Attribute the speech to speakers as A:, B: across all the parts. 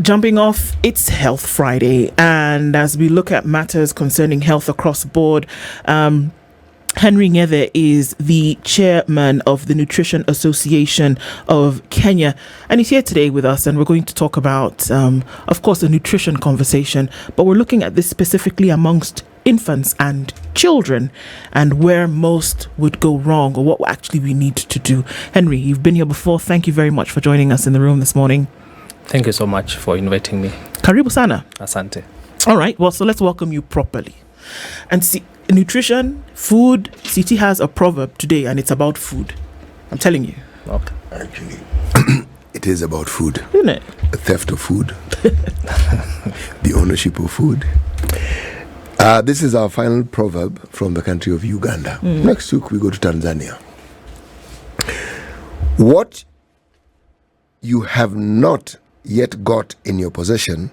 A: Jumping off, it's Health Friday, and as we look at matters concerning health across the board, Henry Ngethe is the chairman of the Nutrition Association of Kenya, and he's here today with us, and we're going to talk about, of course, a nutrition conversation, but we're looking at this specifically amongst infants and children and where most would go wrong or what actually we need to do. Henry, you've been here before. Thank you very much for joining us in the room this morning.
B: Thank you so much for inviting me.
A: Karibu sana.
B: Asante.
A: All right. Well, so let's welcome you properly. And see, nutrition, food, CT has a proverb today and it's about food. I'm telling you.
B: Okay.
C: Actually, it is about food.
A: Isn't it?
C: The theft of food. The ownership of food. This is our final proverb from the country of Uganda. Next week we go to Tanzania. What you have not yet got in your possession,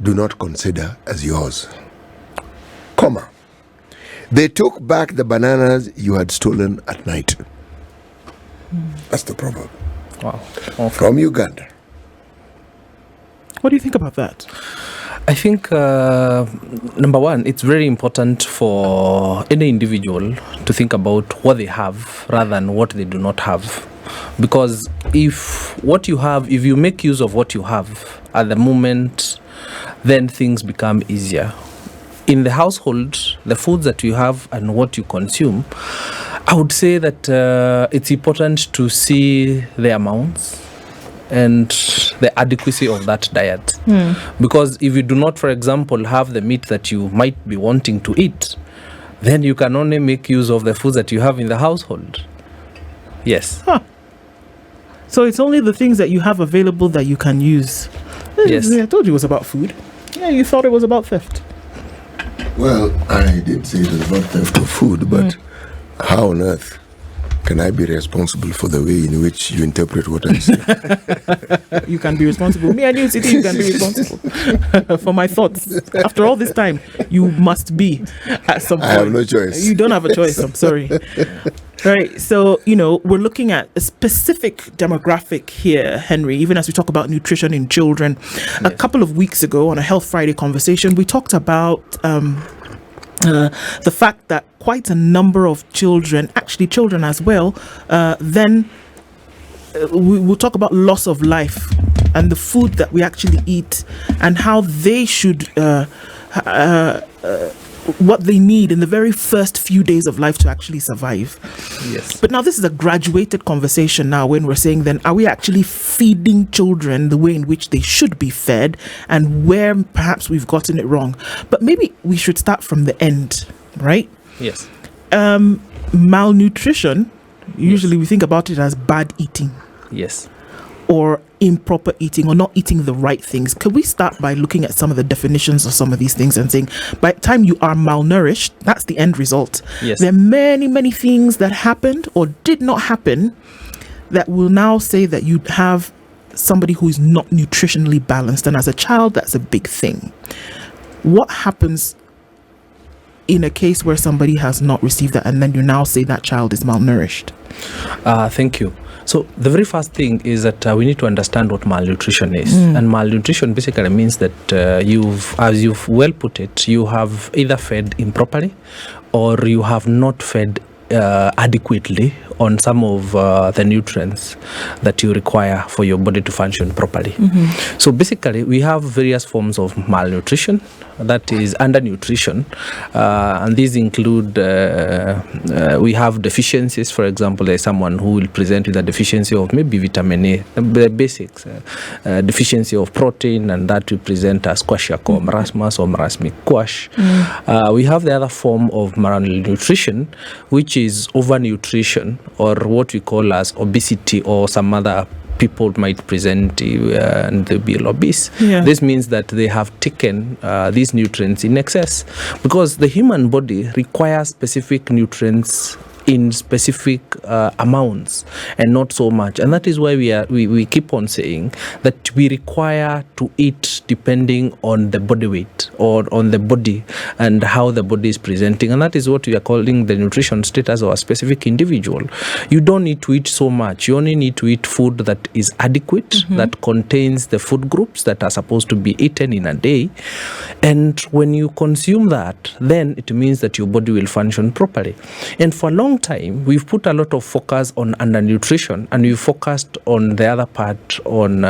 C: do not consider as yours. Comma. They took back the bananas you had stolen at night. That's the proverb.
B: Wow.
C: From Uganda.
A: What do you think about that?
B: I think, number one, it's very important for any individual to think about what they have rather than what they do not have. Because if you make use of what you have at the moment, then things become easier. In the household, the foods that you have and what you consume, I would say that it's important to see the amounts and the adequacy of that diet. Because if you do not, for example, have the meat that you might be wanting to eat, then you can only make use of the foods that you have in the household. Yes.
A: Huh. So it's only the things that you have available that you can use.
B: Yes.
A: I told you it was about food. Yeah, you thought it was about theft.
C: Well, I did say it was about theft of food, but how on earth can I be responsible for the way in which you interpret what I say?
A: You can be responsible. Me and you, City, you can be responsible for my thoughts. After all this time, you must be at some point.
C: I have no choice.
A: You don't have a choice. I'm sorry. Right. So, we're looking at a specific demographic here, Henry, even as we talk about nutrition in children. Yes. A couple of weeks ago on a Health Friday conversation, we talked about the fact that quite a number of children, actually children as well, we'll talk about loss of life and the food that we actually eat and how they should, what they need in the very first few days of life to actually survive.
B: Yes.
A: But now this is a graduated conversation now when we're saying then, are we actually feeding children the way in which they should be fed and where perhaps we've gotten it wrong? But maybe we should start from the end, right?
B: Yes.
A: Malnutrition, usually we think about it as bad eating.
B: Yes.
A: Or improper eating or not eating the right things. Could we start by looking at some of the definitions of some of these things and saying by the time you are malnourished, that's the end result.
B: Yes.
A: There are many, many things that happened or did not happen that will now say that you have somebody who is not nutritionally balanced. And as a child, that's a big thing. What happens in a case where somebody has not received that and then you now say that child is malnourished?
B: Thank you. So the very first thing is that we need to understand what malnutrition is. And malnutrition basically means that as you've well put it, you have either fed improperly or you have not fed adequately on some of the nutrients that you require for your body to function properly. So basically, we have various forms of malnutrition, that is undernutrition, and these include, we have deficiencies. For example, there's someone who will present with a deficiency of maybe vitamin A, the basics, deficiency of protein, and that will present as kwashiorkor or marasmus or marasmic kwash. We have the other form of malnutrition, which is overnutrition, or what we call as obesity, or some other people might present and they'll be obese.
A: Yeah.
B: This means that they have taken these nutrients in excess, because the human body requires specific nutrients in specific amounts and not so much. And that is why we keep on saying that we require to eat depending on the body weight or on the body and how the body is presenting. And that is what we are calling the nutrition status of a specific individual. You don't need to eat so much. You only need to eat food that is adequate, that contains the food groups that are supposed to be eaten in a day. And when you consume that, then it means that your body will function properly. And for a long time, we've put a lot of focus on undernutrition, and we focused on the other part on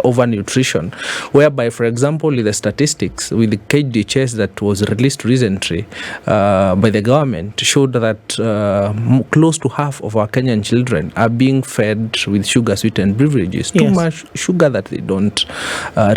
B: overnutrition, whereby, for example, with the statistics with the KDHS that was released recently by the government showed that close to half of our Kenyan children are being fed with sugar-sweetened beverages, too much sugar that they don't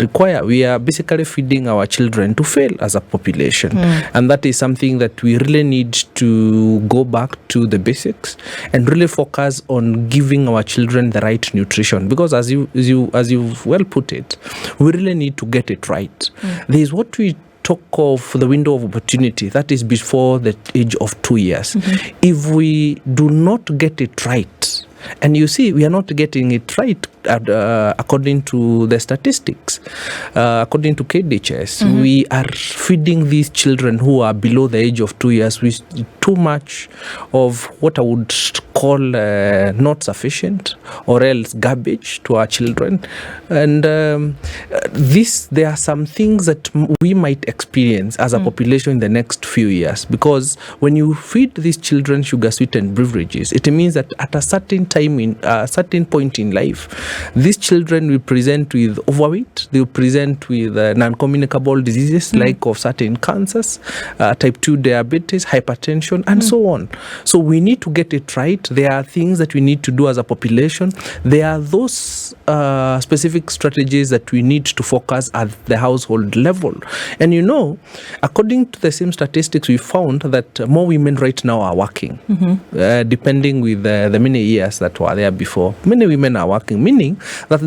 B: require. We are basically feeding our children to fail as a population, and that is something that we really need to go back to the basics and really focus on giving our children the right nutrition, because as you've well put it, we really need to get it right. There is what we talk of the window of opportunity, that is before the age of 2 years. If we do not get it right, and you see, we are not getting it right according to the statistics, according to KDHS, we are feeding these children who are below the age of 2 years with too much of what I would call not sufficient or else garbage to our children. And there are some things that we might experience as a population in the next few years, because when you feed these children sugar-sweetened beverages, it means that at a certain time, in a certain point in life, these children will present with overweight, they will present with non-communicable diseases like of certain cancers, type 2 diabetes, hypertension, and so on. So we need to get it right. There are things that we need to do as a population. There are those specific strategies that we need to focus at the household level. And you know, according to the same statistics, we found that more women right now are working, depending with the many years that were there before. Many women are working, meaning that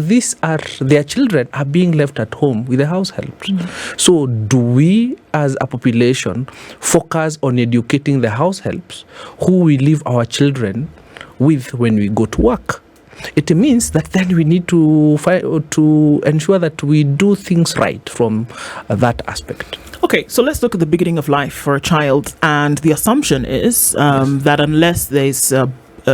B: their children are being left at home with the house help. So do we as a population focus on educating the house helps who we leave our children with when we go to work? It means that then we need to ensure that we do things right from that aspect.
A: Okay, so let's look at the beginning of life for a child, and the assumption is that unless there's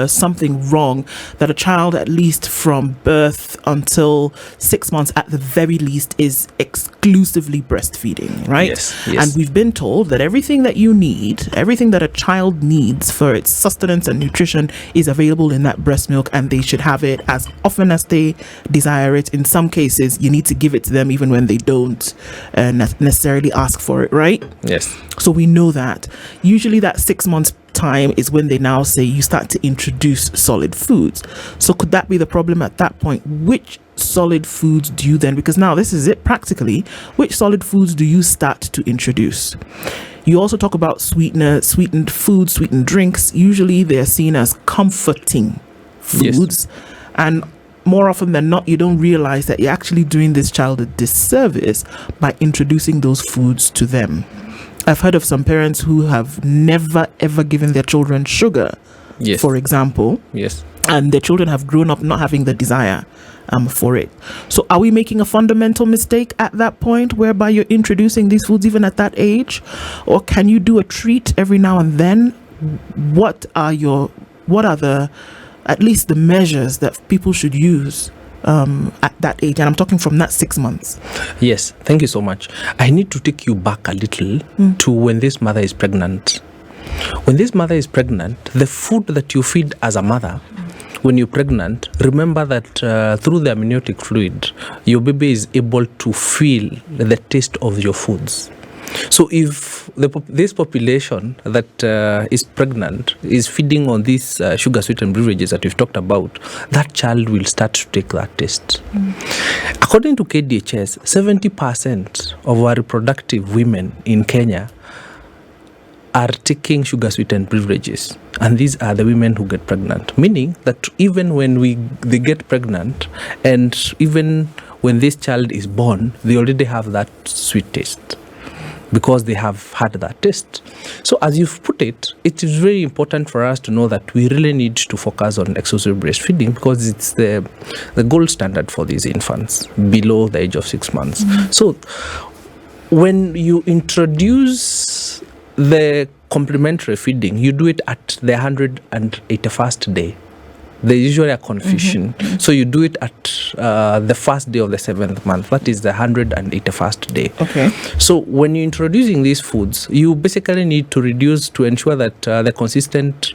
A: something wrong, that a child at least from birth until 6 months at the very least is exclusively breastfeeding, right?
B: Yes.
A: And we've been told that everything that you need, everything that a child needs for its sustenance and nutrition is available in that breast milk, and they should have it as often as they desire it. In some cases, you need to give it to them even when they don't necessarily ask for it, right?
B: Yes.
A: So we know that. Usually that 6 months time is when they now say you start to introduce solid foods. So could that be the problem at that point? Which solid foods do you then, because now this is it practically, which solid foods do you start to introduce? You also talk about sweetened foods, sweetened drinks. Usually they're seen as comforting foods. Yes. And more often than not, you don't realize that you're actually doing this child a disservice by introducing those foods to them. I've heard of some parents who have never ever given their children sugar, for example.
B: Yes.
A: And their children have grown up not having the desire for it. So are we making a fundamental mistake at that point whereby you're introducing these foods even at that age? Or can you do a treat every now and then? What are the at least the measures that people should use at that age? And I'm talking from that 6 months.
B: Yes, thank you so much. I need to take you back a little to when this mother is pregnant. When this mother is pregnant, the food that you feed as a mother when you're pregnant, remember that through the amniotic fluid, your baby is able to feel the taste of your foods. So if this population that is pregnant is feeding on these sugar-sweetened beverages that we've talked about, that child will start to take that taste. According to KDHS, 70% of our reproductive women in Kenya are taking sugar-sweetened beverages, and these are the women who get pregnant, meaning that even when they get pregnant, and even when this child is born, they already have that sweet taste. because they have had that taste. So as you've put it, it is very important for us to know that we really need to focus on exclusive breastfeeding because it's the gold standard for these infants below the age of 6 months. So when you introduce the complementary feeding, you do it at the 181st day. There's usually a confusion. So you do it at the first day of the 7th month. That is the 181st day.
A: Okay.
B: So when you're introducing these foods, you basically need to reduce to ensure that the consistency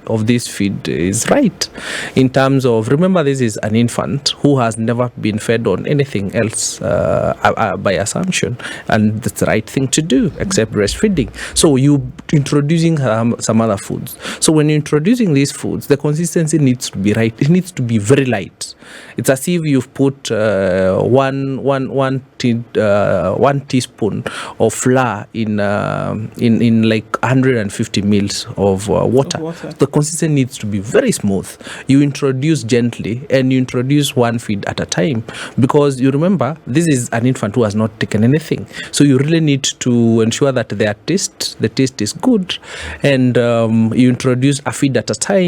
B: of this feed is right. In terms of, remember, this is an infant who has never been fed on anything else by assumption, and that's the right thing to do except breastfeeding. So you introducing some other foods. So when you're introducing these foods, the consistency needs to be right. It needs to be very light. It's as if you've put one teaspoon of flour in like 150 mils of water. The consistency needs to be very smooth. You introduce gently and you introduce one feed at a time, because you remember this is an infant who has not taken anything. So you really need to ensure that the taste is good, and you introduce a feed at a time.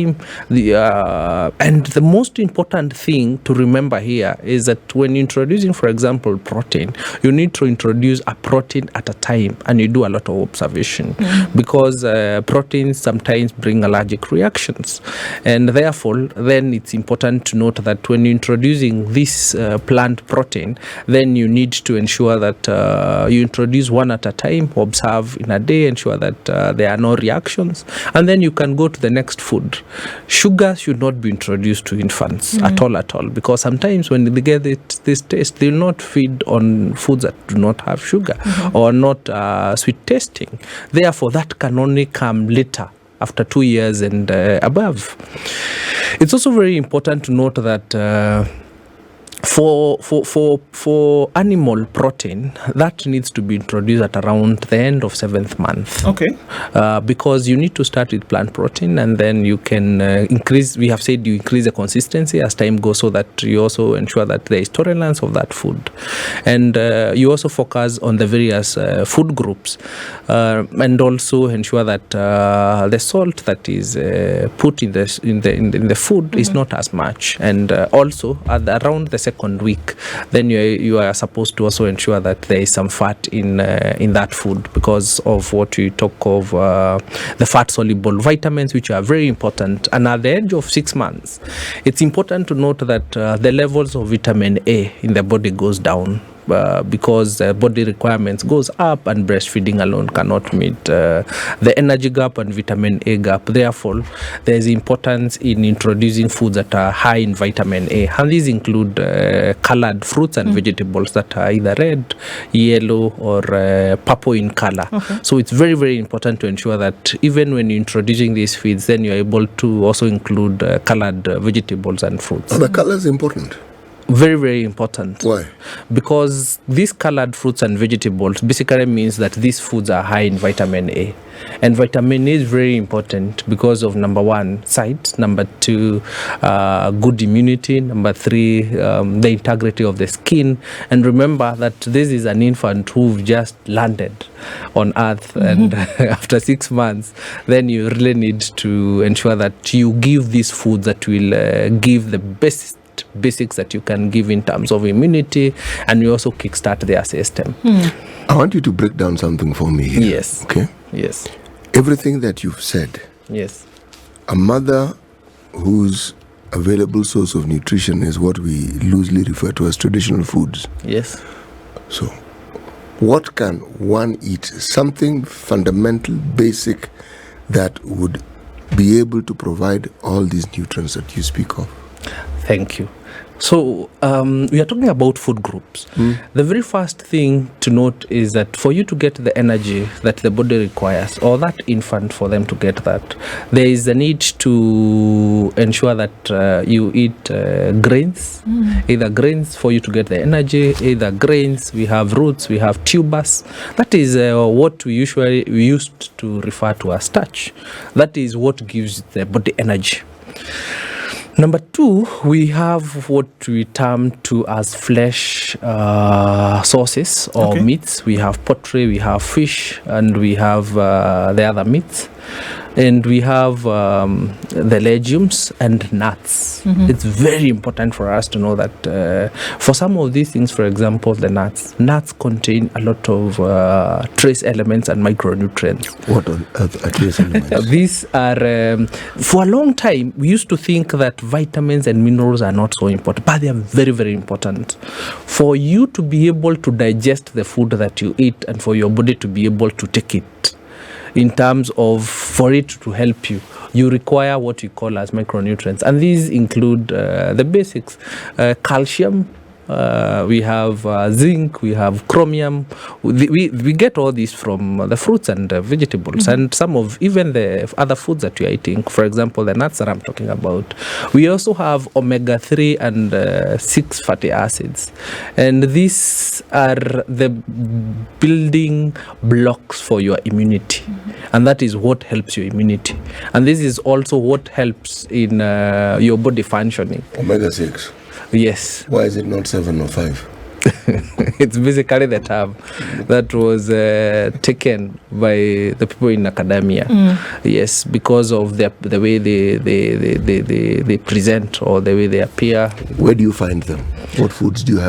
B: And the most important thing to remember here is that when you're introducing, for example, protein, you need to introduce a protein at a time, and you do a lot of observation because proteins sometimes bring allergic reactions, and therefore then it's important to note that when you're introducing this plant protein, then you need to ensure that you introduce one at a time, observe in a day, ensure that there are no reactions, and then you can go to the next food. Sugar should not be introduced to infants at all, because sometimes when they get this taste, they will not feed on foods that do not have sugar or not sweet tasting. Therefore, that can only come later, after 2 years and above. It's also very important to note that for animal protein, that needs to be introduced at around the end of 7th month.
A: Okay.
B: Because you need to start with plant protein, and then you can increase. We have said you increase the consistency as time goes, so that you also ensure that there is tolerance of that food, and you also focus on the various food groups, and also ensure that the salt that is put in the food is not as much, and also around the second week, then you are supposed to also ensure that there is some fat in that food, because of what we talk of the fat soluble vitamins, which are very important. And at the age of 6 months, it's important to note that the levels of vitamin A in the body goes down. Because body requirements goes up, and breastfeeding alone cannot meet the energy gap and vitamin A gap. Therefore, there is importance in introducing foods that are high in vitamin A, and these include colored fruits and vegetables that are either red, yellow, or purple in color. So it's very, very important to ensure that even when you're introducing these feeds, then you're able to also include colored vegetables and fruits.
C: Are the colors important?
B: Very, very important.
C: Why?
B: Because these colored fruits and vegetables basically means that these foods are high in vitamin A. And vitamin A is very important because of, number one, sight, number two, good immunity, number three, the integrity of the skin. And remember that this is an infant who just landed on earth, and after 6 months, then you really need to ensure that you give these foods that will give the basics that you can give in terms of immunity, and you also kickstart their system.
C: I want you to break down something for me here.
B: Yes.
C: Okay?
B: Yes.
C: Everything that you've said,
B: Yes.
C: a mother whose available source of nutrition is what we loosely refer to as traditional foods.
B: Yes.
C: So, what can one eat? Something fundamental, basic, that would be able to provide all these nutrients that you speak of.
B: Thank you. So we are talking about food groups. The very first thing to note is that for you to get the energy that the body requires, or that infant, for them to get that, there is a need to ensure that you eat grains, either grains for you to get the energy, either grains, we have roots, we have tubers. That is what we used to refer to as starch. That is what gives the body energy. Number two, we have what we term to as flesh sources or meats. We have poultry, we have fish, and we have the other meats. And we have the legumes and nuts. It's very important for us to know that for some of these things, for example, the nuts contain a lot of trace elements and micronutrients.
C: What on earth are trace elements?
B: These are, for a long time, we used to think that vitamins and minerals are not so important, but they are very, very important. For you to be able to digest the food that you eat and for your body to be able to take it, in terms of for it to help you, you require what we call as micronutrients. And these include the basics, calcium, we have zinc, we have chromium. We get all these from the fruits and vegetables and some of even the other foods that we are eating. For example, the nuts that I'm talking about. We also have omega-3 and 6 fatty acids. And these are the building blocks for your immunity. And that is what helps your immunity. And this is also what helps in your body functioning.
C: Omega-6.
B: Yes.
C: Why is it not 7 or 5?
B: It's basically the term that was taken by the people in academia. Yes, because of the way they present or the way they appear.
C: Where do you find them? What foods do you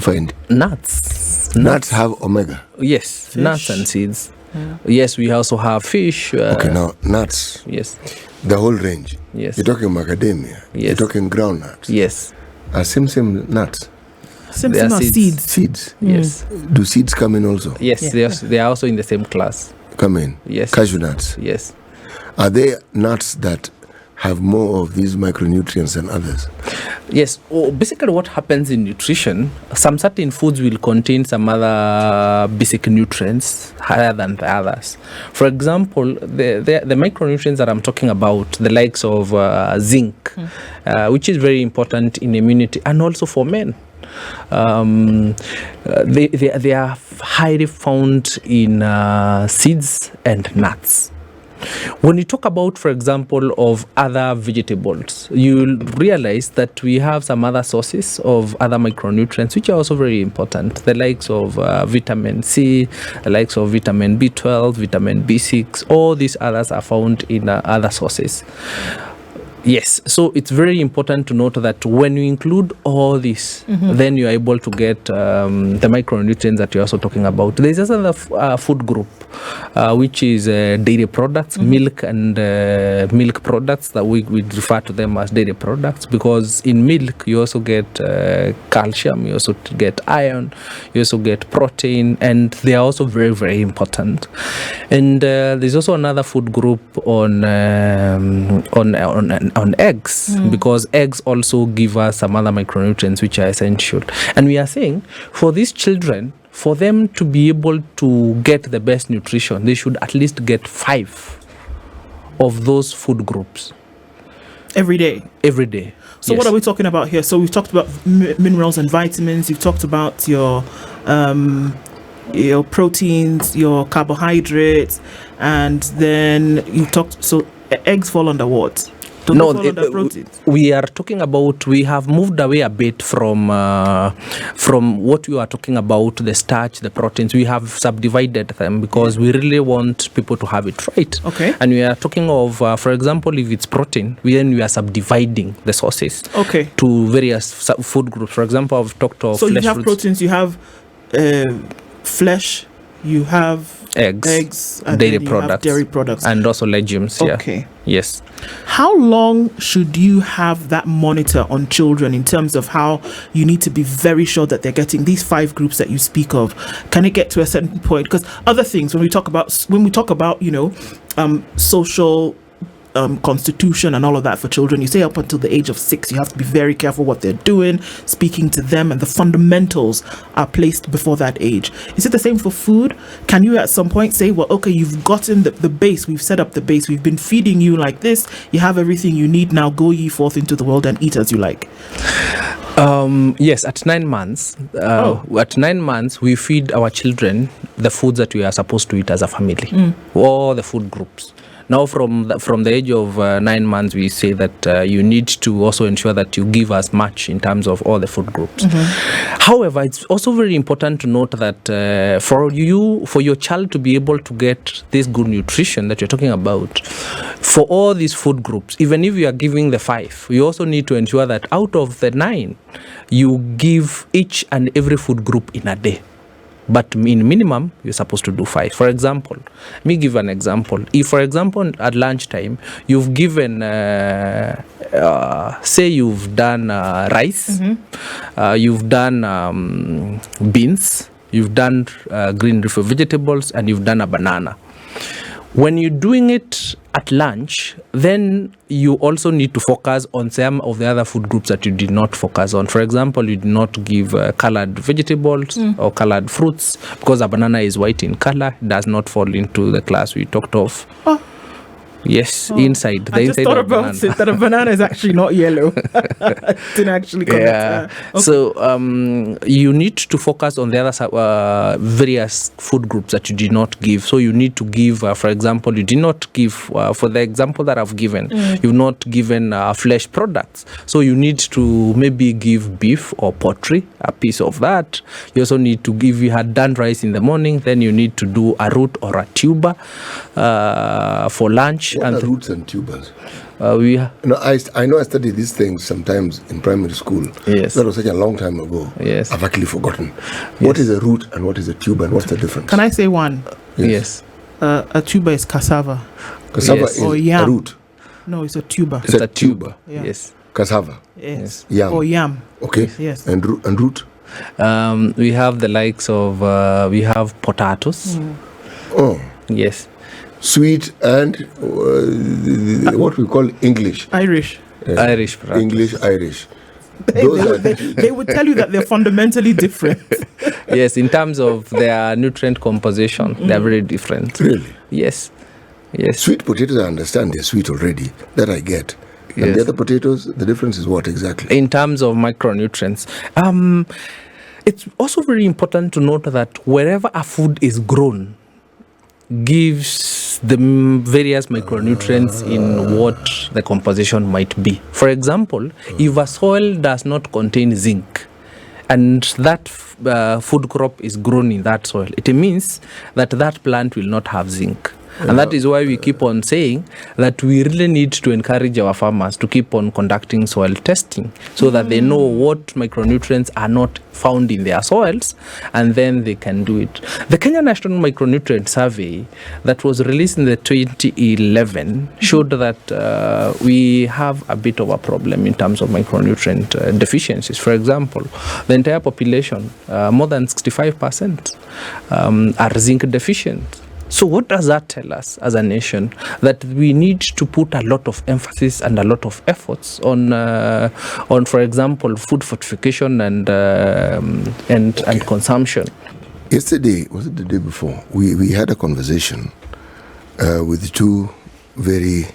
C: find?
B: Nuts.
C: Nuts have omega.
B: Yes, fish. Nuts and seeds. Yes, we also have fish.
C: Okay, now nuts.
B: Yes.
C: The whole range.
B: Yes.
C: You're talking macadamia.
B: Yes.
C: You're talking groundnuts.
B: Yes.
C: Simsim nuts.
A: Simsim are seeds.
C: Seeds.
B: Yes.
C: Do seeds come in also?
B: Yes, they are also in the same class.
C: Come in?
B: Yes.
C: Cashew nuts?
B: Yes.
C: Are there nuts that have more of these micronutrients than others?
B: Yes. Basically what happens in nutrition, some certain foods will contain some other basic nutrients higher than the others. For example, the micronutrients that I'm talking about, the likes of zinc, which is very important in immunity and also for men. They are highly found in seeds and nuts. When you talk about, for example, of other vegetables, you'll realize that we have some other sources of other micronutrients, which are also very important. The likes of vitamin C, the likes of vitamin B12, vitamin B6, all these others are found in other sources. Yes, so it's very important to note that when you include all this, then you're able to get the micronutrients that you're also talking about. There's another food group, which is dairy products, milk and milk products, that we refer to them as dairy products, because in milk you also get calcium, you also get iron, you also get protein, and they are also very, very important. And there's also another food group on eggs, because eggs also give us some other micronutrients which are essential. And we are saying for these children, for them to be able to get the best nutrition, they should at least get 5 of those food groups
A: every day. So what are we talking about here? So we've talked about minerals and vitamins. You've talked about your proteins, your carbohydrates, and then you've talked. So eggs fall under what?
B: We are talking about, we have moved away a bit from what we are talking about, the starch, the proteins. We have subdivided them because we really want people to have it right.
A: Okay.
B: And we are talking of, for example, if it's protein, we are subdividing the sources to various food groups. For example, I've talked of
A: flesh. So you have
B: fruits.
A: proteins, you have flesh, you have eggs and
B: dairy products, and also legumes.
A: Okay.
B: Yes.
A: How long should you have that monitor on children in terms of how you need to be very sure that they're getting these 5 groups that you speak of? Can it get to a certain point? Because other things, when we talk about social constitution and all of that for children, you say up until the age of 6 you have to be very careful what they're doing, speaking to them, and the fundamentals are placed before that age. Is it the same for food? Can you at some point say, well, okay, you've gotten the base, we've set up the base, we've been feeding you like this, you have everything you need, now go ye forth into the world and eat as you like?
B: Yes, at 9 months. At 9 months, we feed our children the foods that we are supposed to eat as a family, all the food groups. Now, from the age of 9 months, we say that you need to also ensure that you give as much in terms of all the food groups. However, it's also very important to note that for your child to be able to get this good nutrition that you're talking about, for all these food groups, even if you are giving the 5, you also need to ensure that out of the 9, you give each and every food group in a day. But in minimum, you're supposed to do 5. For example, let me give an example. If, for example, at lunchtime, you've given, say you've done rice, you've done beans, you've done green leafy vegetables, and you've done a banana. When you're doing it at lunch, then you also need to focus on some of the other food groups that you did not focus on. For example, you did not give colored vegetables or colored fruits, because a banana is white in color, does not fall into the class we talked of. Yes, inside. The
A: I just
B: inside
A: thought
B: of
A: about
B: banana.
A: it, that a banana is actually not yellow. Didn't actually connect.
B: Yeah.
A: Okay.
B: So you need to focus on the other various food groups that you did not give. So you need to give, for example, you did not give, for the example that I've given, you've not given flesh products. So you need to maybe give beef or poultry, a piece of that. You also need to give, you had done rice in the morning, then you need to do a root or a tuber for lunch.
C: What are roots and tubers?
B: I
C: know I studied these things sometimes in primary school.
B: Yes.
C: That was such a long time ago.
B: Yes.
C: I've actually forgotten. What is a root and what is a tuber and what's the difference?
A: Can I say one?
B: Yes.
A: A tuber is cassava.
C: Cassava
B: Yes.
C: is
A: Or
C: a
A: yam.
C: root.
A: No, it's a tuber.
C: It's a tuber.
A: Yeah.
B: Yes.
C: Cassava.
A: Yes.
C: Yam.
A: Or yam.
C: Okay.
A: Yes.
C: And root?
B: We have the likes of, we have potatoes.
C: Oh.
B: Yes.
C: Sweet and what we call English.
A: Irish.
B: Irish potatoes.
C: English, Irish.
A: They would tell you that they're fundamentally different.
B: Yes, in terms of their nutrient composition, they're very different.
C: Really?
B: Yes. Yes.
C: Sweet potatoes, I understand they're sweet already. That I get. And
B: Yes.
C: the other potatoes, the difference is what exactly?
B: In terms of micronutrients, it's also very important to note that wherever a food is grown, gives the various micronutrients in what the composition might be. For example, if a soil does not contain zinc and that food crop is grown in that soil, it means that that plant will not have zinc. And that is why we keep on saying that we really need to encourage our farmers to keep on conducting soil testing so that they know what micronutrients are not found in their soils, and then they can do it. The Kenya National Micronutrient Survey that was released in the 2011 showed that we have a bit of a problem in terms of micronutrient deficiencies. For example, the entire population, more than 65%, are zinc deficient. So what does that tell us as a nation? That we need to put a lot of emphasis and a lot of efforts on, for example, food fortification and consumption.
C: Yesterday, was it the day before? We had a conversation with two very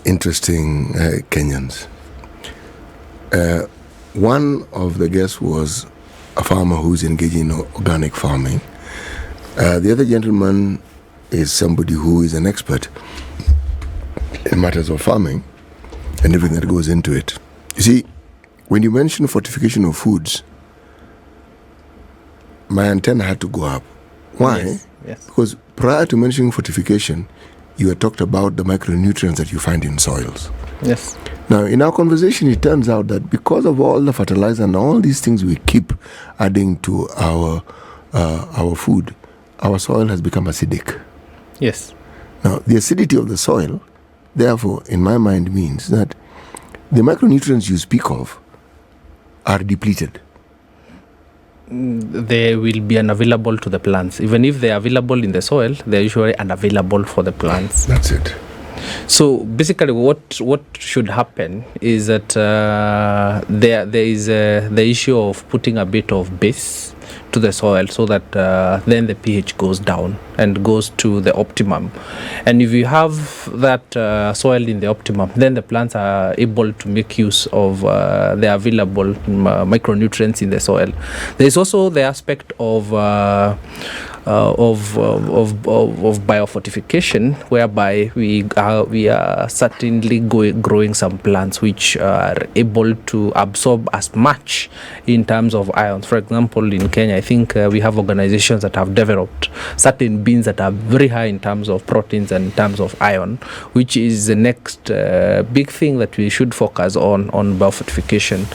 C: interesting Kenyans. One of the guests was a farmer who's engaging in organic farming. The other gentleman is somebody who is an expert in matters of farming and everything that goes into it. You see, when you mention fortification of foods, my antenna had to go up. Why?
B: Yes, yes.
C: Because prior to mentioning fortification, you had talked about the micronutrients that you find in soils.
B: Yes.
C: Now, in our conversation, it turns out that because of all the fertilizer and all these things we keep adding to our food, our soil has become acidic.
B: Yes.
C: Now, the acidity of the soil, therefore, in my mind, means that the micronutrients you speak of are depleted.
B: They will be unavailable to the plants. Even if they are available in the soil, they're usually unavailable for the plants.
C: That's it.
B: So basically what should happen is that there is the issue of putting a bit of base to the soil so that then the pH goes down and goes to the optimum. And if you have that soil in the optimum, then the plants are able to make use of the available micronutrients in the soil. There is also the aspect of biofortification, whereby we are certainly growing some plants which are able to absorb as much in terms of ions. For example, in Kenya, I think we have organizations that have developed certain beans that are very high in terms of proteins and in terms of iron, which is the next big thing that we should focus on biofortification,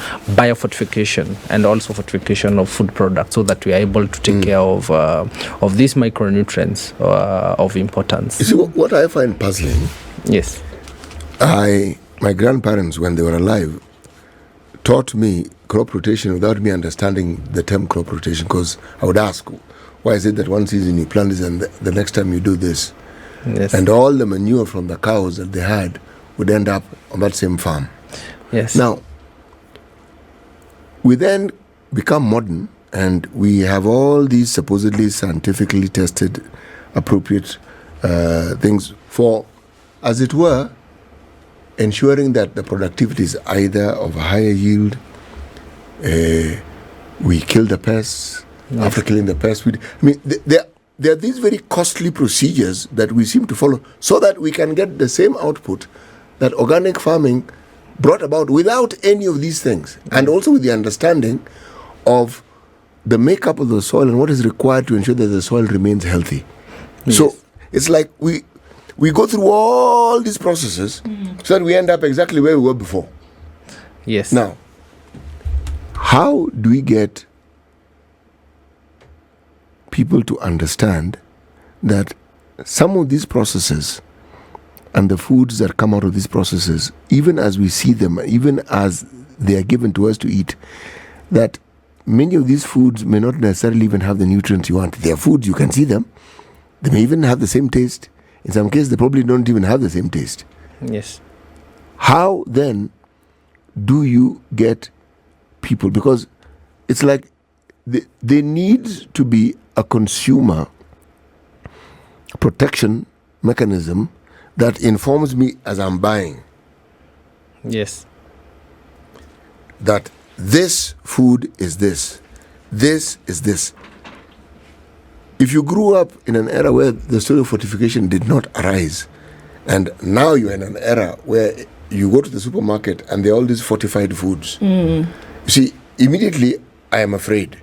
B: and also fortification of food products, so that we are able to take care of these micronutrients of importance.
C: You see, what I find puzzling.
B: Yes.
C: My grandparents, when they were alive, taught me crop rotation without me understanding the term crop rotation, because I would ask, why is it that one season you plant this and the next time you do this?
B: Yes.
C: And all the manure from the cows that they had would end up on that same farm.
B: Yes.
C: Now, we then become modern, and we have all these supposedly scientifically tested, appropriate things for, as it were, ensuring that the productivity is either of a higher yield. We kill the pests. Yes. After killing the pests, there are these very costly procedures that we seem to follow, so that we can get the same output that organic farming brought about without any of these things, and also with the understanding of the makeup of the soil and what is required to ensure that the soil remains healthy. Yes. So it's like we go through all these processes so that we end up exactly where we were before.
B: Yes.
C: Now, how do we get people to understand that some of these processes and the foods that come out of these processes, even as we see them, even as they are given to us to eat, that many of these foods may not necessarily even have the nutrients you want. They are foods, you can see them. They may even have the same taste. In some cases, they probably don't even have the same taste.
B: Yes.
C: How then do you get people? Because it's like there needs to be a consumer protection mechanism that informs me as I'm buying.
B: Yes.
C: That this food is this. This is this. If you grew up in an era where the story of fortification did not arise, and now you're in an era where you go to the supermarket and there are all these fortified foods, you see, immediately I am afraid.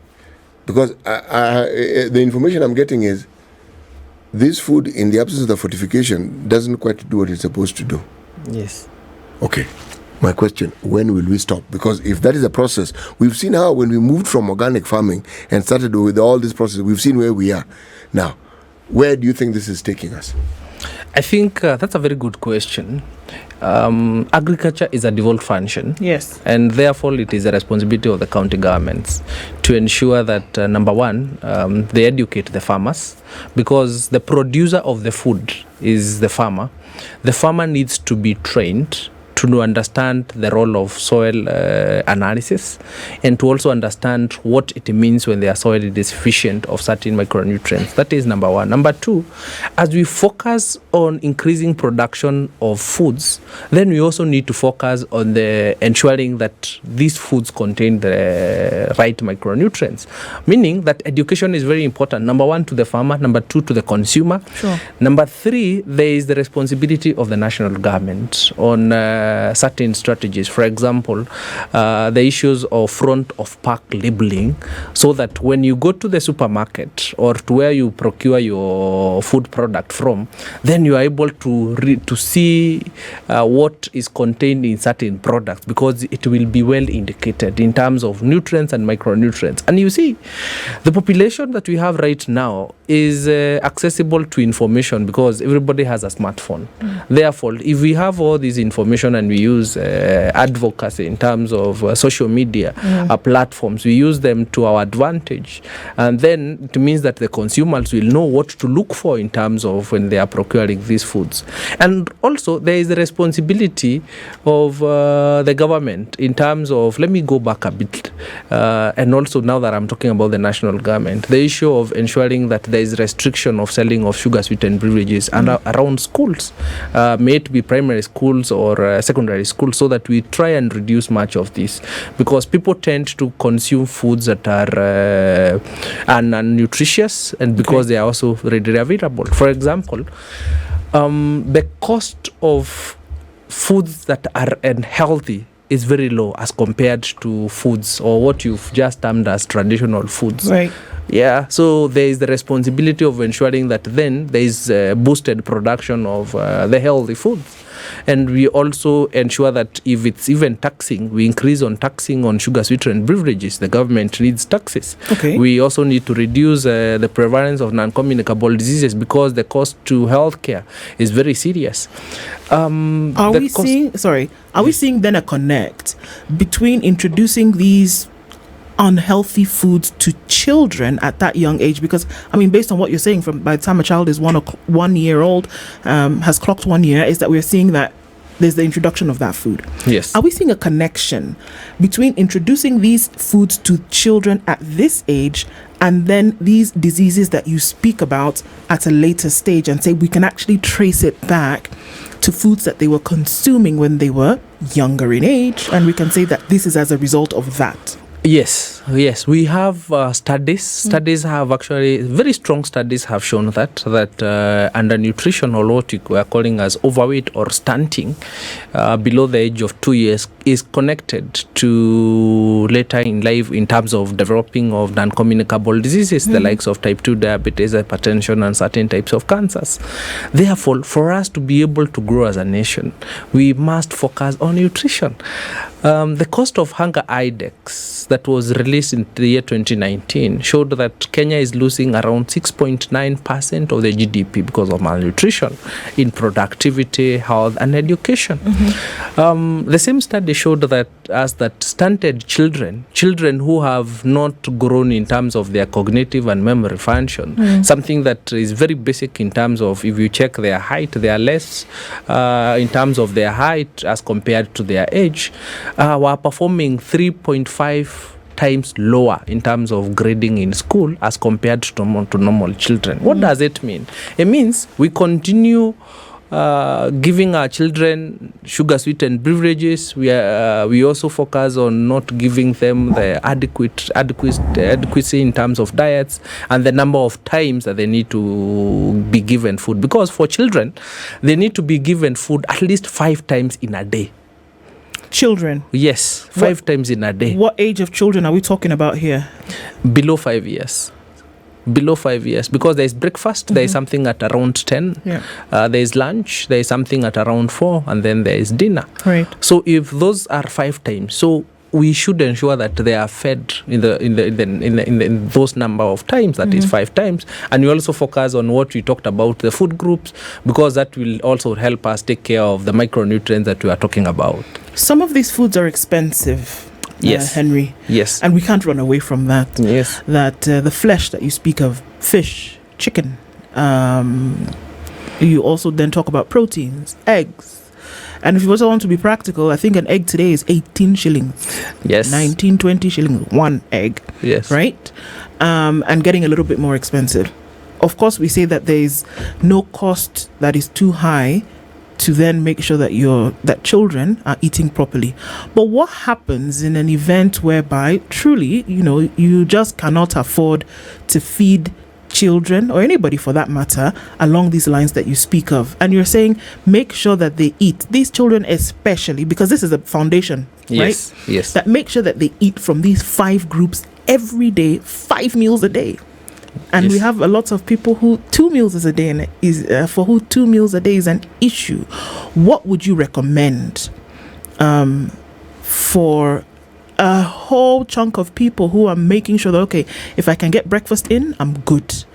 C: Because the information I'm getting is this food, in the absence of the fortification, doesn't quite do what it's supposed to do.
B: Yes.
C: Okay. My question, when will we stop? Because if that is a process, we've seen how when we moved from organic farming and started with all this process, we've seen where we are. Now, where do you think this is taking us?
B: I think that's a very good question. Agriculture is a devolved function.
A: Yes.
B: And therefore, it is a responsibility of the county governments to ensure that, number one, they educate the farmers, because the producer of the food is the farmer. The farmer needs to be trained to understand the role of soil analysis, and to also understand what it means when their soil is deficient of certain micronutrients. That is number one. Number two, as we focus on increasing production of foods, then we also need to focus on the ensuring that these foods contain the right micronutrients, meaning that education is very important. Number one, to the farmer. Number two, to the consumer.
A: Sure.
B: Number three, there is the responsibility of the national government on certain strategies. For example, the issues of front of pack labeling, so that when you go to the supermarket or to where you procure your food product from, then you are able to see what is contained in certain products, because it will be well indicated in terms of nutrients and micronutrients. And you see, the population that we have right now is accessible to information because everybody has a smartphone. Therefore, if we have all this information and we use advocacy in terms of social media platforms, we use them to our advantage, and then it means that the consumers will know what to look for in terms of when they are procuring these foods. And also, there is the responsibility of the government in terms of, let me go back a bit, and also now that I'm talking about the national government, the issue of ensuring that there is restriction of selling of sugar sweetened beverages and around schools, may it be primary schools or secondary school, so that we try and reduce much of this, because people tend to consume foods that are nutritious, and because they are also readily available. For example, the cost of foods that are unhealthy is very low as compared to foods or what you've just termed as traditional foods.
A: Right.
B: Yeah, so there is the responsibility of ensuring that then there is boosted production of the healthy foods. And we also ensure that if it's even taxing, we increase on taxing on sugar sweetened beverages. The government needs taxes.
A: Okay.
B: We also need to reduce the prevalence of non-communicable diseases, because the cost to healthcare is very serious.
A: Are we seeing then a connect between introducing these unhealthy foods to children at that young age? Because I mean, based on what you're saying, from by the time a child is 1 year old, has clocked 1 year, is that we're seeing that there's the introduction of that food.
B: Yes.
A: Are we seeing a connection between introducing these foods to children at this age and then these diseases that you speak about at a later stage, and say we can actually trace it back to foods that they were consuming when they were younger in age, and we can say that this is as a result of that?
B: Yes, we have studies. Studies have actually, very strong studies have shown that undernutrition, or what we are calling as overweight or stunting, below the age of 2 years, is connected to later in life in terms of developing of non-communicable diseases, the likes of type 2 diabetes, hypertension, and certain types of cancers. Therefore, for us to be able to grow as a nation, we must focus on nutrition. The cost of hunger index that was released in the year 2019 showed that Kenya is losing around 6.9% of the GDP because of malnutrition in productivity, health, and education. The same study showed that stunted children who have not grown in terms of their cognitive and memory function, something that is very basic in terms of, if you check their height, they are less in terms of their height as compared to their age, were performing 3.5 times lower in terms of grading in school as compared to normal children. What does it mean? It means we continue giving our children sugar sweetened beverages. We also focus on not giving them the adequacy in terms of diets and the number of times that they need to be given food, because for children they need to be given food at least 5 times in a day.
A: Children?
B: Yes, 5 times in a day.
A: What age of children are we talking about here?
B: Below 5 years. Below 5 years, because there is breakfast, there is something at around 10, there is lunch, there is something at around 4, and then there is dinner.
A: Right.
B: So if those are 5 times, so we should ensure that they are fed in those number of times, that is 5 times. And we also focus on what we talked about, the food groups, because that will also help us take care of the micronutrients that we are talking about.
A: Some of these foods are expensive.
B: Yes,
A: Henry.
B: Yes,
A: and we can't run away from that.
B: Yes,
A: that the flesh that you speak of, fish, chicken. You also then talk about proteins, eggs, and if you also want to be practical, I think an egg today is 18 shillings.
B: Yes,
A: 19, 20 shillings one egg. Yes, right. And getting a little bit more expensive. Of course, we say that there is no cost that is too high to then make sure that children are eating properly. But what happens in an event whereby truly, you just cannot afford to feed children, or anybody for that matter, along these lines that you speak of, and you're saying make sure that they eat, these children especially, because this is a foundation, right?
B: Yes.
A: That make sure that they eat from these 5 groups every day, 5 meals a day. And we have a lot of people who 2 meals a day for who 2 meals a day is an issue. What would you recommend for a whole chunk of people who are making sure that, okay, if I can get breakfast in, I'm good.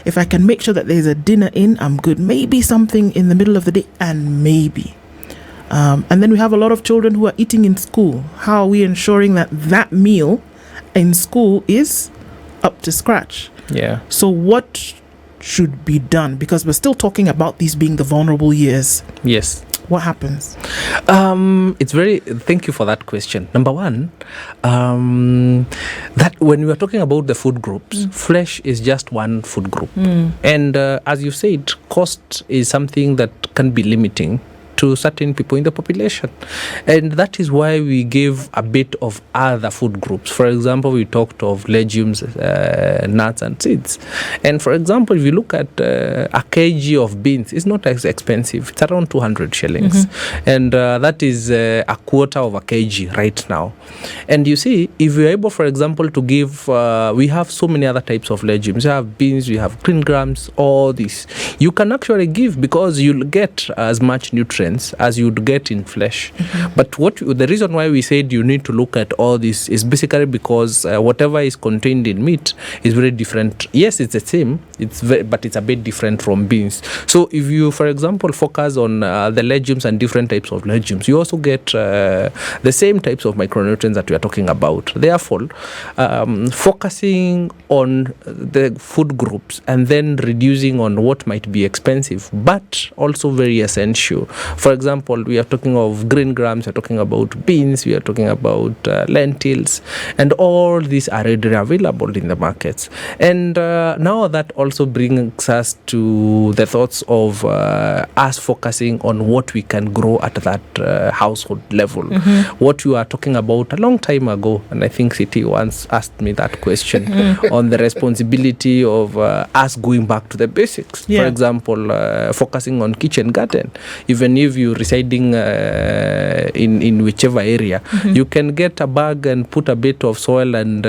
A: If I can make sure that there's a dinner in, I'm good. Maybe something in the middle of the day, and maybe. And then we have a lot of children who are eating in school. How are we ensuring that meal in school is up to scratch?
B: Yeah.
A: So what should be done? Because we're still talking about these being the vulnerable years.
B: Yes.
A: What happens?
B: Thank you for that question. Number one, that when we are talking about the food groups, flesh is just one food group. And as you said, cost is something that can be limiting to certain people in the population. And that is why we gave a bit of other food groups. For example, we talked of legumes, nuts and seeds. And for example, if you look at a kg of beans, it's not as expensive. It's around 200 shillings. And that is a quarter of a kg right now. And you see, if you're able, for example, to give, we have so many other types of legumes. We have beans, we have green grams, all this. You can actually give because you'll get as much nutrients as you'd get in flesh. But the reason why we said you need to look at all this is basically because whatever is contained in meat is very different. Yes, it's the same, but it's a bit different from beans. So if you, for example, focus on the legumes and different types of legumes, you also get the same types of micronutrients that we are talking about. Therefore, focusing on the food groups and then reducing on what might be expensive, but also very essential. For example, we are talking of green grams, we are talking about beans, we are talking about lentils, and all these are readily available in the markets. And now that also brings us to the thoughts of us focusing on what we can grow at that household level. What you are talking about a long time ago, and I think City once asked me that question on the responsibility of us going back to the basics. For example, focusing on kitchen garden. Even if you're residing in whichever area, you can get a bag and put a bit of soil and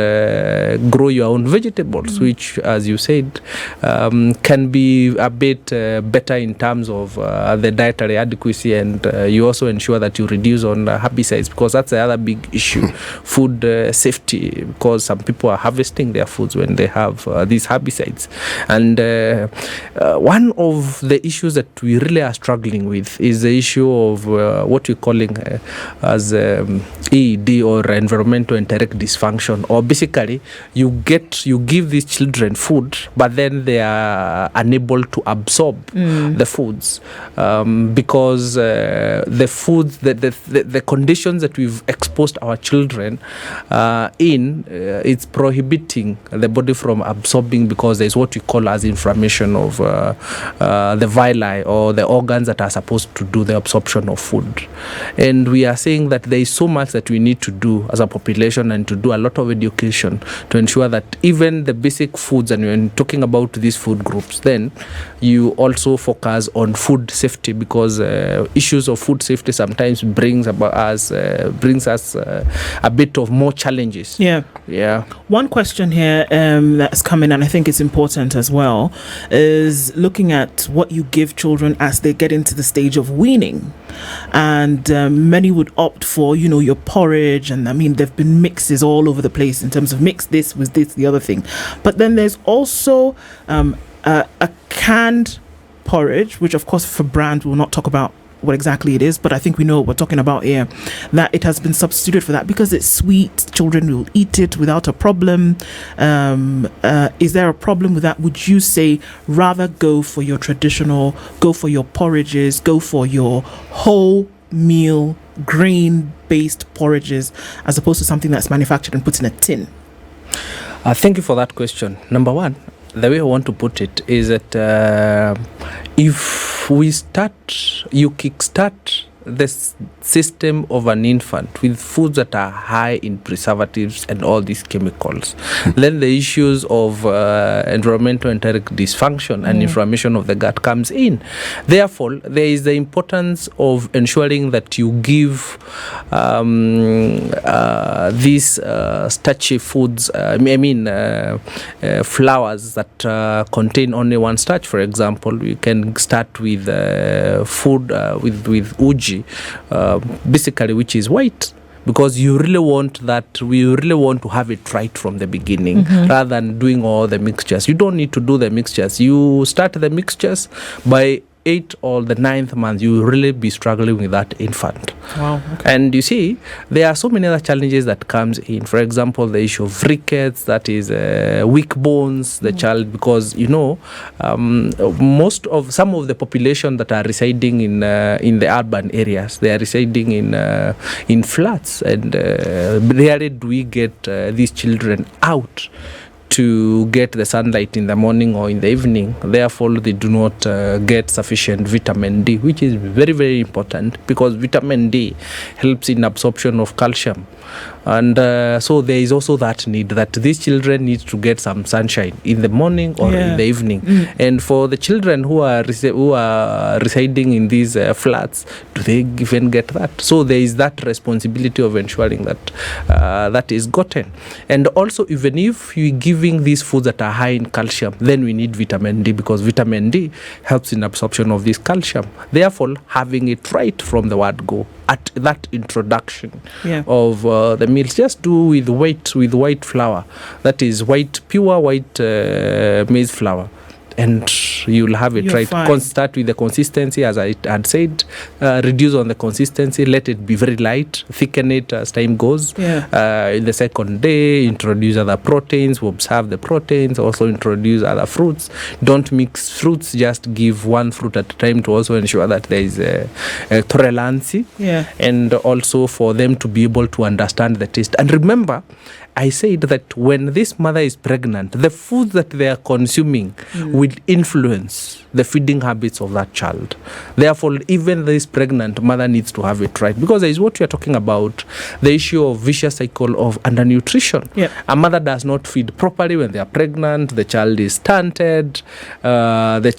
B: grow your own vegetables, which, as you said, can be a bit better in terms of the dietary adequacy, and you also ensure that you reduce on herbicides, because that's the other big issue, food safety, because some people are harvesting their foods when they have these herbicides. And one of the issues that we really are struggling with is the issue of what we're calling as ED, or environmental enteric dysfunction, or basically you give these children food, but then they are unable to absorb the foods because the foods, the conditions that we've exposed our children in, it's prohibiting the body from absorbing, because there's what we call as inflammation of the villi, or the organs that are supposed to do the absorption of food. And we are saying that there is so much that we need to do as a population, and to do a lot of education to ensure that even the basic foods, and when talking about these food groups, then you also focus on food safety, because issues of food safety sometimes brings us a bit of more challenges.
A: One question here that's coming, and I think it's important as well, is looking at what you give children as they get into the stage of weaning. And many would opt for, your porridge, and I mean, there've been mixes all over the place in terms of mix this with this, the other thing. But then there's also a canned porridge, which of course for brand we'll not talk about what exactly it is, but I think we know what we're talking about here, that it has been substituted for that because it's sweet. Children will eat it without a problem. Is there a problem with that? Would you say rather go for your traditional, go for your porridges, go for your whole meal grain based porridges, as opposed to something that's manufactured and put in a tin?
B: Thank you for that question. Number one, the way I want to put it is that if you kickstart the system of an infant with foods that are high in preservatives and all these chemicals, then the issues of environmental enteric dysfunction and inflammation of the gut comes in. Therefore, there is the importance of ensuring that you give these starchy foods, flours that contain only one starch. For example, you can start with food with uji, basically, which is white, because we really want to have it right from the beginning, rather than doing all the mixtures. You don't need to do the mixtures. You start the mixtures by 8th or the 9th month, you will really be struggling with that infant.
A: Wow. Okay.
B: And you see, there are so many other challenges that comes in. For example, the issue of rickets, that is weak bones, the child, because some of the population that are residing in the urban areas, they are residing in flats, and rarely do we get these children out to get the sunlight in the morning or in the evening. Therefore, they do not get sufficient vitamin D, which is very, very important, because vitamin D helps in absorption of calcium. And so there is also that need that these children need to get some sunshine in the morning or in the evening. And for the children who are residing in these flats, do they even get that? So there is that responsibility of ensuring that that is gotten. And also, even if you're giving these foods that are high in calcium, then we need vitamin D, because vitamin D helps in absorption of this calcium. Therefore, having it right from the word go at that introduction of the meals, just do with white flour, that is pure white maize flour, and you'll have it right. Start with the consistency, as I had said. Reduce on the consistency, let it be very light, thicken it as time goes. In the second day, introduce other proteins, observe the proteins, also introduce other fruits. Don't mix fruits, just give one fruit at a time to also ensure that there is a tolerancy, and also for them to be able to understand the taste. And remember, I said that when this mother is pregnant, the food that they are consuming will influence the feeding habits of that child. Therefore, even this pregnant mother needs to have it right, because there is what we are talking about, the issue of vicious cycle of undernutrition. A mother does not feed properly when they are pregnant. The child is stunted. This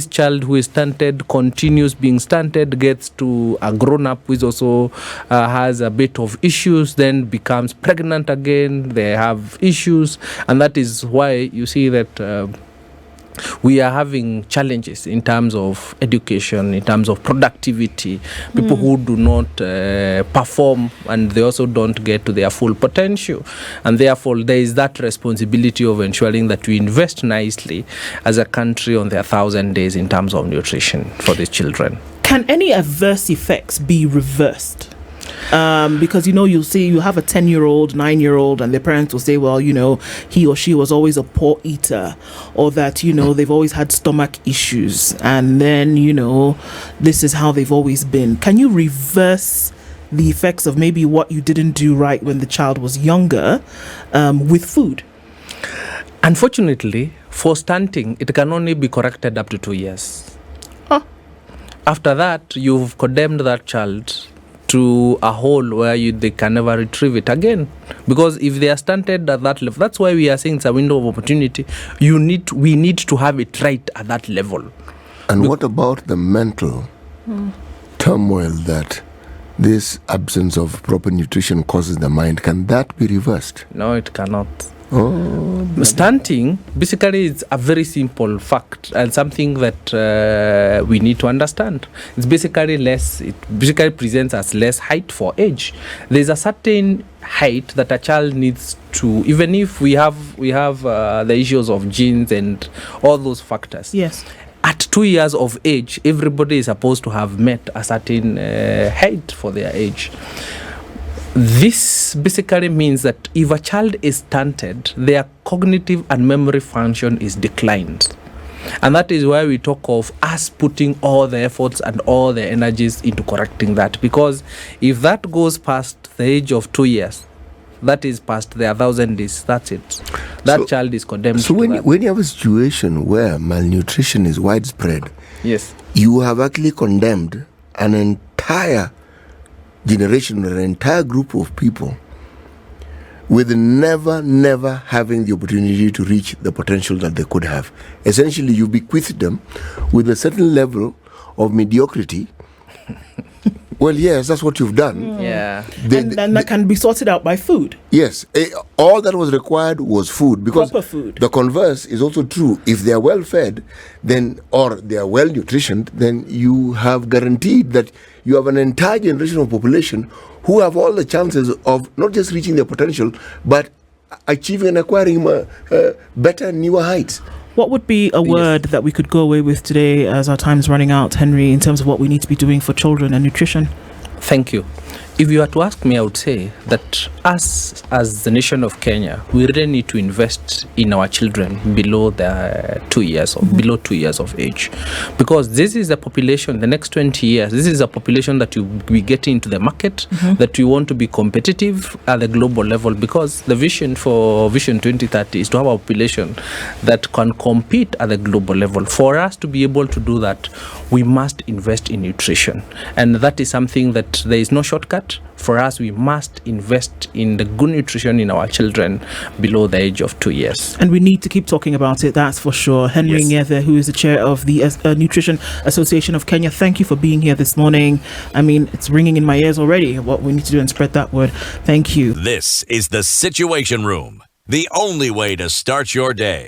B: child who is stunted continues being stunted, gets to a grown-up who is also has a bit of issues, then becomes pregnant again. They have issues, and that is why you see that we are having challenges in terms of education, in terms of productivity, people who do not perform, and they also don't get to their full potential. And therefore, there is that responsibility of ensuring that we invest nicely as a country on their 1,000 days in terms of nutrition for these children.
A: Can any adverse effects be reversed? Because you'll see, you have a 10-year-old, 9-year-old, and their parents will say, well, he or she was always a poor eater, or that they've always had stomach issues, and then this is how they've always been. Can you reverse the effects of maybe what you didn't do right when the child was younger with food?
B: Unfortunately, for stunting, it can only be corrected up to 2 years. After that, you've condemned that child to a hole where they can never retrieve it again. Because if they are stunted at that level, that's why we are saying it's a window of opportunity. We need to have it right at that level.
C: And what about the mental turmoil that this absence of proper nutrition causes the mind? Can that be reversed?
B: No, it cannot. Stunting basically is a very simple fact and something that we need to understand. It basically presents as less height for age. There's a certain height that a child needs to, even if we have the issues of genes and all those factors.
A: Yes.
B: At 2 years of age, everybody is supposed to have met a certain height for their age. This basically means that if a child is stunted, their cognitive and memory function is declined. And that is why we talk of us putting all the efforts and all the energies into correcting that. Because if that goes past the age of 2 years, that is past their 1,000 days, that's it. That child is condemned.
C: So when you have a situation where malnutrition is widespread,
B: yes,
C: you have actually condemned an entire generation or an entire group of people with never having the opportunity to reach the potential that they could have. Essentially, you bequeath them with a certain level of mediocrity. Well, yes, that's what you've done.
B: Yeah.
A: And that can be sorted out by food.
C: Yes. All that was required was food. Because
A: proper food.
C: The converse is also true. If they are well fed, then, or they are well nutritioned, then you have guaranteed that you have an entire generation of population who have all the chances of not just reaching their potential, but achieving and acquiring better, newer heights.
A: What would be a word that we could go away with today as our time's running out, Henry, in terms of what we need to be doing for children and nutrition?
B: Thank you. If you were to ask me, I would say that us, as the nation of Kenya, we really need to invest in our children below the 2 years or below 2 years of age, because this is a population. The next 20 years, this is a population that you be getting into the market, that you want to be competitive at the global level. Because the vision for Vision 2030 is to have a population that can compete at the global level. For us to be able to do that, we must invest in nutrition, and that is something that there is no shortcut. For us, we must invest in the good nutrition in our children below the age of 2 years.
A: And we need to keep talking about it, that's for sure. Henry Ngethe, who is the chair of the Nutrition Association of Kenya, thank you for being here this morning. I mean, it's ringing in my ears already, what we need to do and spread that word. Thank you.
D: This is the Situation Room, the only way to start your day.